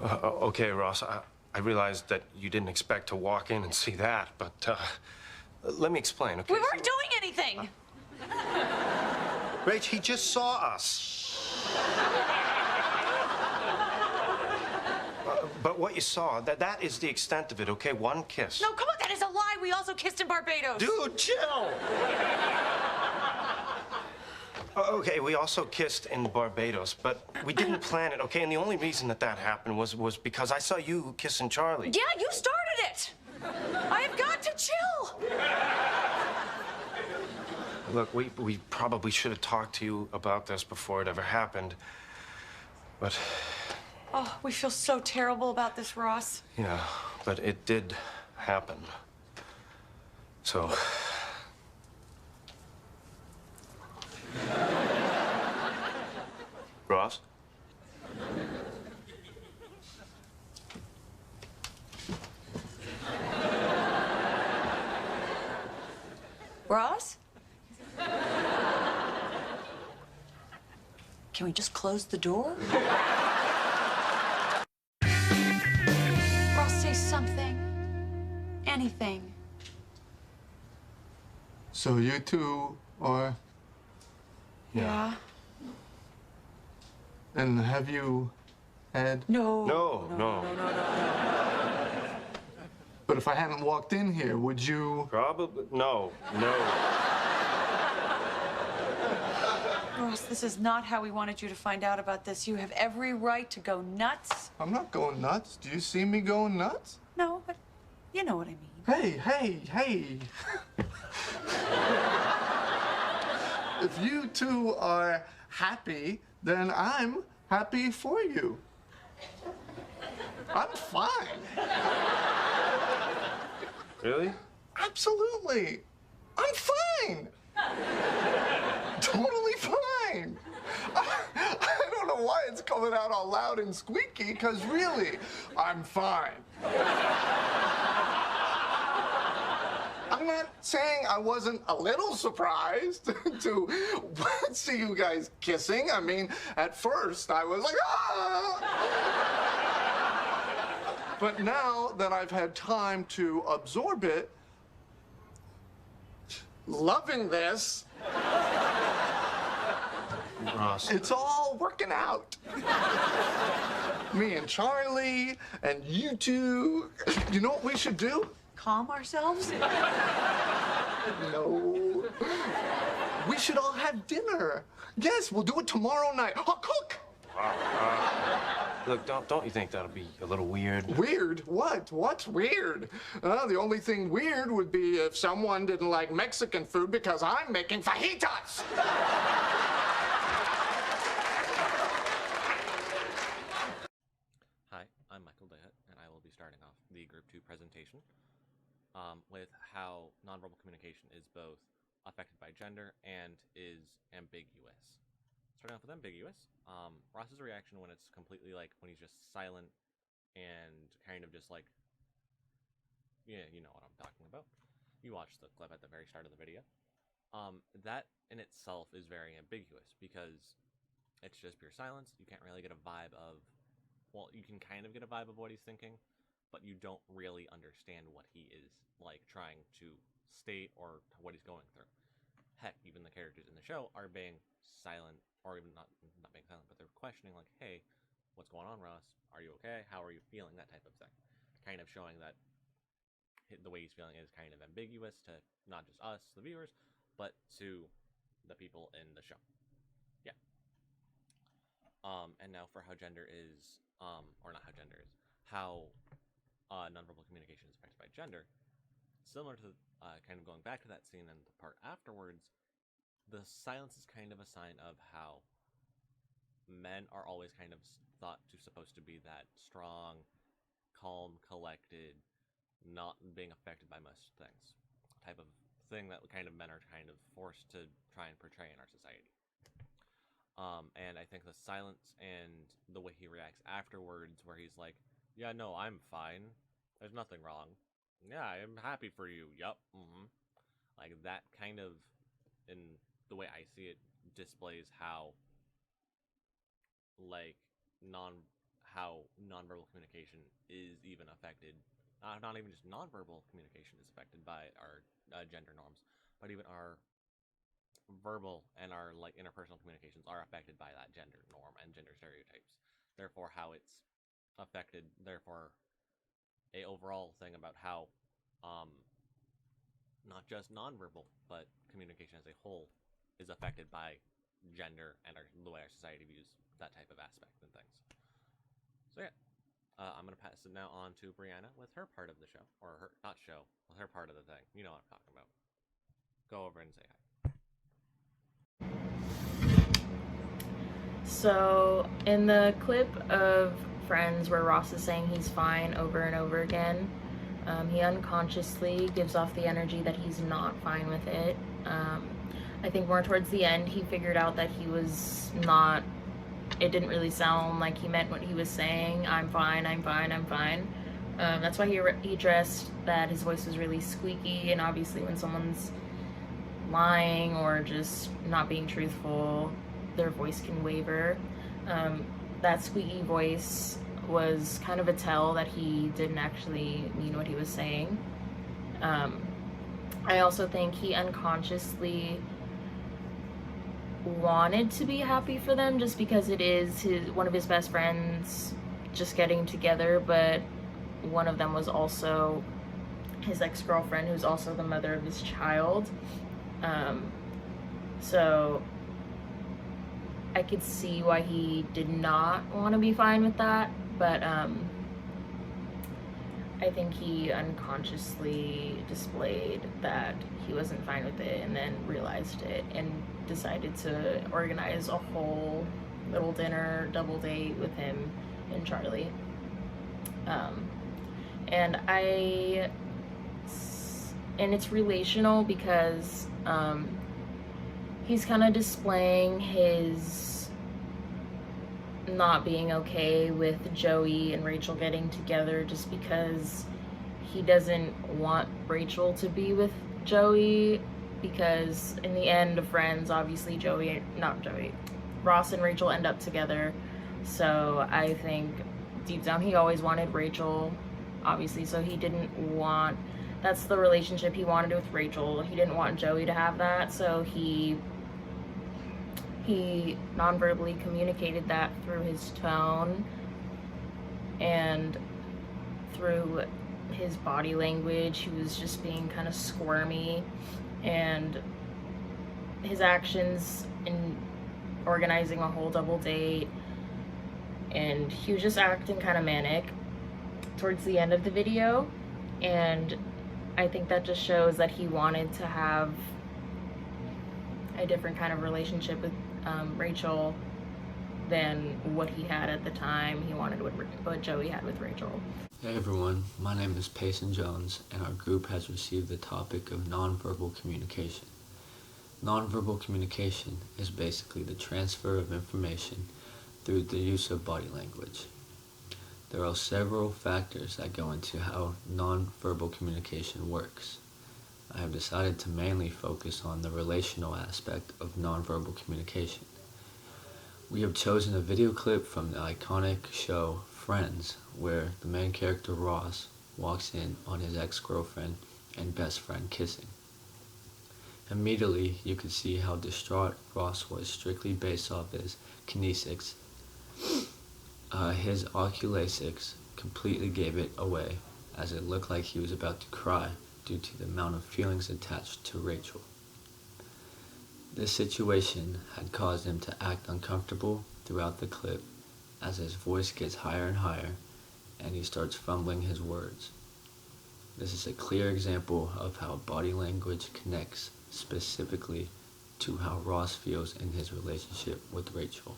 Okay, Ross, I realized that you didn't expect to walk in and see that, but let me explain, okay? We weren't doing anything! Rach, he just saw us. But what you saw, that is the extent of it, okay? One kiss. No, come on, that is a lie. We also kissed in Barbados. Dude, chill! Okay, we also kissed in Barbados, but we didn't plan it, okay? And the only reason that happened was because I saw you kissing Charlie. Yeah, you started it. I have got to chill. Look, we probably should have talked to you about this before it ever happened, but... Oh, we feel so terrible about this, Ross. Yeah, but it did happen. So... Ross? Ross? Can we just close the door? Ross, say something. Anything. So you two are... Yeah. And have you had... No. But if I hadn't walked in here, would you... Probably... No. Ross, this is not how we wanted you to find out about this. You have every right to go nuts. I'm not going nuts. Do you see me going nuts? No, but you know what I mean. Hey. If you two are happy, then I'm happy for you. I'm fine. Really? Absolutely. I'm fine. Totally fine. I don't know why it's coming out all loud and squeaky, because really, I'm fine. I'm not saying I wasn't a little surprised to see you guys kissing. I mean, at first, I was like, ah! But now that I've had time to absorb it, loving this, Ross. it's all working out. Me and Charlie and you two. You know what we should do? Calm ourselves? No. We should all have dinner. Yes, we'll do it tomorrow night. I'll cook. Look, don't you think that'll be a little weird? Weird? What? What's weird? The only thing weird would be if someone didn't like Mexican food because I'm making fajitas. Hi, I'm Michael Dehat, and I will be starting off the Group 2 presentation with how nonverbal communication is both affected by gender and is ambiguous. Starting off with ambiguous, Ross's reaction when it's completely like, when he's just silent and kind of just like, yeah, you know what I'm talking about. You watched the clip at the very start of the video. That in itself is very ambiguous because it's just pure silence. You can't really get a vibe of, well, you can kind of get a vibe of what he's thinking, but you don't really understand what he is like trying to state or what he's going through. Heck, even the characters in the show are being silent, or even not being silent, but they're questioning like, hey, what's going on, Ross? Are you okay? How are you feeling? That type of thing. Kind of showing that the way he's feeling is kind of ambiguous to not just us, the viewers, but to the people in the show. Yeah. And now for how gender is, or not how gender is, how nonverbal communication is affected by gender. Similar to kind of going back to that scene and the part afterwards, the silence is kind of a sign of how men are always kind of thought to supposed to be that strong, calm, collected, not being affected by most things type of thing that kind of men are kind of forced to try and portray in our society. And I think the silence and the way he reacts afterwards, where he's like, yeah, no, I'm fine. There's nothing wrong. Yeah, I'm happy for you. Yup. Like that kind of, in the way I see it, displays how nonverbal communication is even affected. Not even just nonverbal communication is affected by our gender norms, but even our verbal and our like interpersonal communications are affected by that gender norm and gender stereotypes. Therefore, how it's affected. Therefore, a overall thing about how not just nonverbal, but communication as a whole is affected by gender and the way our society views that type of aspect and things. So yeah, I'm gonna pass it now on to Brianna with her part of the show, or her not show, with her part of the thing. You know what I'm talking about. Go over and say hi. So in the clip of Friends where Ross is saying he's fine over and over again, he unconsciously gives off the energy that he's not fine with it. I think more towards the end he figured out that he was not, it didn't really sound like he meant what he was saying. I'm fine, I'm fine, I'm fine. That's why he addressed that his voice was really squeaky, and obviously when someone's lying or just not being truthful, their voice can waver. That squeaky voice was kind of a tell that he didn't actually mean what he was saying. I also think he unconsciously wanted to be happy for them just because it is one of his best friends just getting together, but one of them was also his ex-girlfriend, who's also the mother of his child. So I could see why he did not want to be fine with that, but I think he unconsciously displayed that he wasn't fine with it and then realized it and decided to organize a whole little dinner double date with him and Charlie. And it's relational because he's kind of displaying his not being okay with Joey and Rachel getting together just because he doesn't want Rachel to be with Joey, because in the end of Friends, obviously Ross and Rachel end up together. So I think deep down he always wanted Rachel, obviously, so he didn't want, that's the relationship he wanted with Rachel. He didn't want Joey to have that, so he non-verbally communicated that through his tone and through his body language. He was just being kind of squirmy, and his actions in organizing a whole double date, and he was just acting kind of manic towards the end of the video. And I think that just shows that he wanted to have a different kind of relationship with Rachel than what he had at the time. He wanted what Joey had with Rachel. Hey everyone, my name is Payson Jones, and our group has received the topic of nonverbal communication. Nonverbal communication is basically the transfer of information through the use of body language. There are several factors that go into how nonverbal communication works. I have decided to mainly focus on the relational aspect of nonverbal communication. We have chosen a video clip from the iconic show Friends, where the main character Ross walks in on his ex-girlfriend and best friend kissing. Immediately, you could see how distraught Ross was, strictly based off his kinesics. His oculasics completely gave it away, as it looked like he was about to cry due to the amount of feelings attached to Rachel. This situation had caused him to act uncomfortable throughout the clip, as his voice gets higher and higher and he starts fumbling his words. This is a clear example of how body language connects specifically to how Ross feels in his relationship with Rachel.